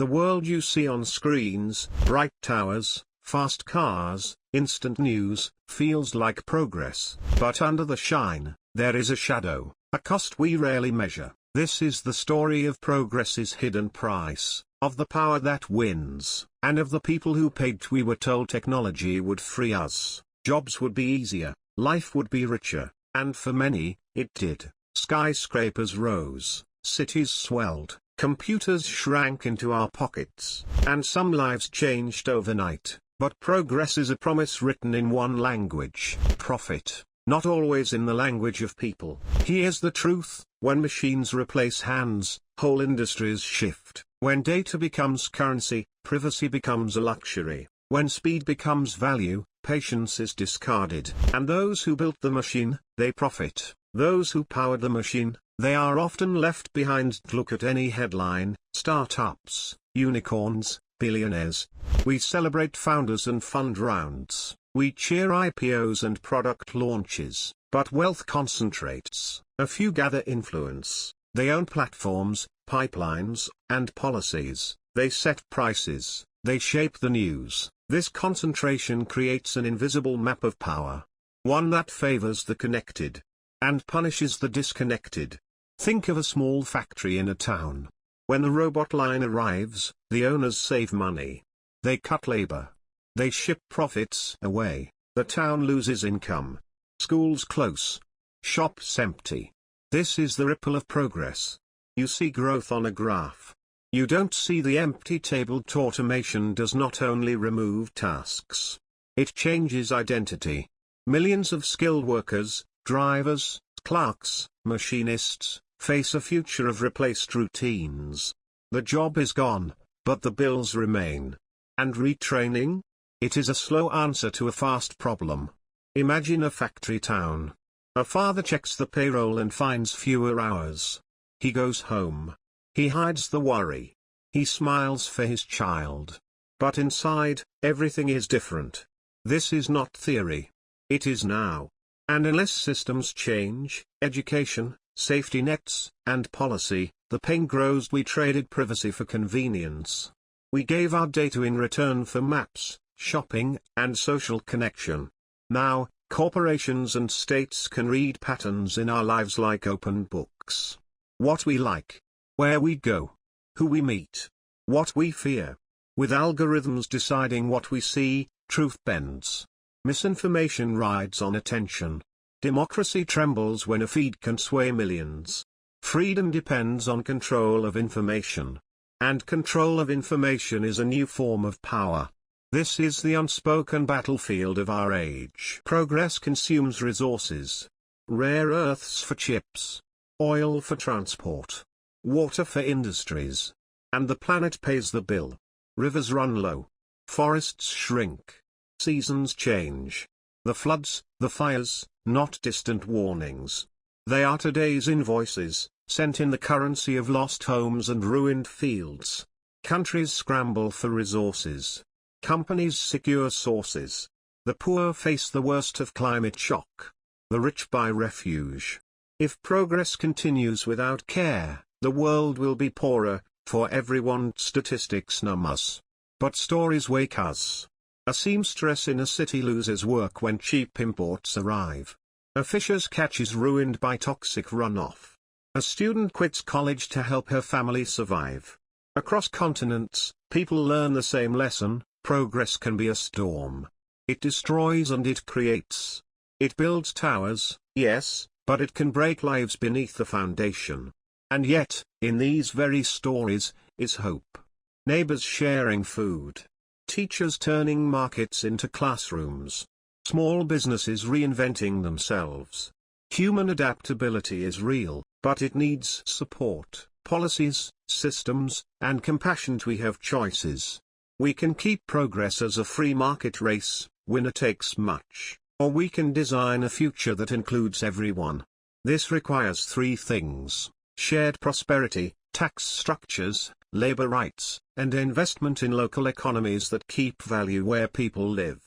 The world you see on screens, bright towers, fast cars, instant news, feels like progress. But under the shine, there is a shadow, a cost we rarely measure. This is the story of progress's hidden price, of the power that wins, and of the people who paid. We were told technology would free us, jobs would be easier, life would be richer, and for many, it did. Skyscrapers rose, cities swelled, computers shrank into our pockets, and some lives changed overnight. But progress is a promise written in one language: profit, not always in the language of people. Here's the truth: when machines replace hands, whole industries shift. When data becomes currency, privacy becomes a luxury. When speed becomes value, patience is discarded. And those who built the machine, they profit. Those who powered the machine, they are often left behind. Look at any headline: startups, unicorns, billionaires. We celebrate founders and fund rounds. We cheer IPOs and product launches. But wealth concentrates. A few gather influence. They own platforms, pipelines, and policies. They set prices. They shape the news. This concentration creates an invisible map of power. One that favors the connected and punishes the disconnected. Think of a small factory in a town. When the robot line arrives, the owners save money. They cut labor. They ship profits away. The town loses income. Schools close. Shops empty. This is the ripple of progress. You see growth on a graph. You don't see the empty table. Automation does not only remove tasks. It changes identity. Millions of skilled workers, drivers, clerks, machinists, face a future of replaced routines. The job is gone, but the bills remain. And retraining? It is a slow answer to a fast problem. Imagine a factory town. A father checks the payroll and finds fewer hours. He goes home. He hides the worry. He smiles for his child. But inside, everything is different. This is not theory. It is now. And unless systems change, education, safety nets, and policy, the pain grows. We traded privacy for convenience. We gave our data in return for maps, shopping, and social connection. Now, corporations and states can read patterns in our lives like open books. What we like, where we go, who we meet, what we fear. With algorithms deciding what we see, truth bends. Misinformation rides on attention. Democracy trembles when a feed can sway millions. Freedom depends on control of information. And control of information is a new form of power. This is the unspoken battlefield of our age. Progress consumes resources. Rare earths for chips. Oil for transport. Water for industries. And the planet pays the bill. Rivers run low. Forests shrink. Seasons change. The floods, the fires, not distant warnings. They are today's invoices, sent in the currency of lost homes and ruined fields. Countries scramble for resources. Companies secure sources. The poor face the worst of climate shock. The rich buy refuge. If progress continues without care, the world will be poorer, for everyone. Statistics numb us. But stories wake us. A seamstress in a city loses work when cheap imports arrive. A fisher's catch is ruined by toxic runoff. A student quits college to help her family survive. Across continents, people learn the same lesson: progress can be a storm. It destroys and it creates. It builds towers, yes, but it can break lives beneath the foundation. And yet, in these very stories, is hope. Neighbors sharing food. Teachers turning markets into classrooms. Small businesses reinventing themselves. Human adaptability is real, but it needs support, policies, systems, and compassion. We have choices. We can keep progress as a free market race, winner takes much, or we can design a future that includes everyone. This requires three things: shared prosperity, tax structures, labor rights, and investment in local economies that keep value where people live.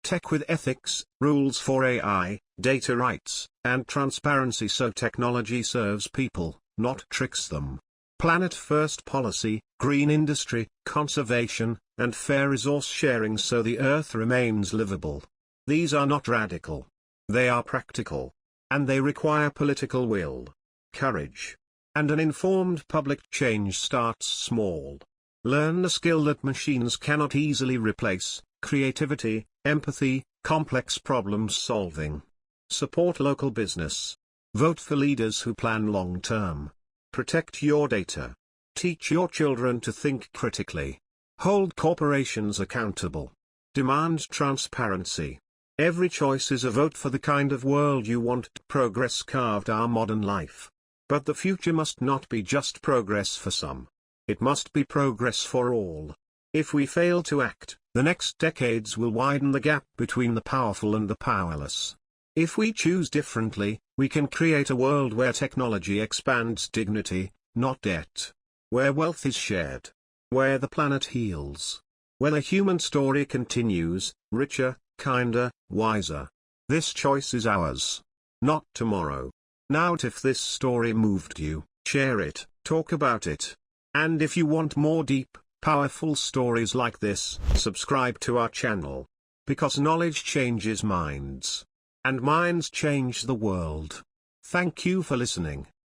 Tech with ethics, rules for AI, data rights, and transparency so technology serves people, not tricks them. Planet first policy, green industry, conservation, and fair resource sharing so the earth remains livable. These are not radical. They are practical. And they require political will, courage, and an informed public. Change starts small. Learn the skill that machines cannot easily replace: creativity, empathy, complex problem solving. Support local business. Vote for leaders who plan long-term. Protect your data. Teach your children to think critically. Hold corporations accountable. Demand transparency. Every choice is a vote for the kind of world you want. Progress carved our modern life. But the future must not be just progress for some. It must be progress for all. If we fail to act, the next decades will widen the gap between the powerful and the powerless. If we choose differently, we can create a world where technology expands dignity, not debt. Where wealth is shared. Where the planet heals. Where the human story continues, richer, kinder, wiser. This choice is ours. Not tomorrow. Now, if this story moved you, share it, talk about it. And if you want more deep, powerful stories like this, subscribe to our channel. Because knowledge changes minds. And minds change the world. Thank you for listening.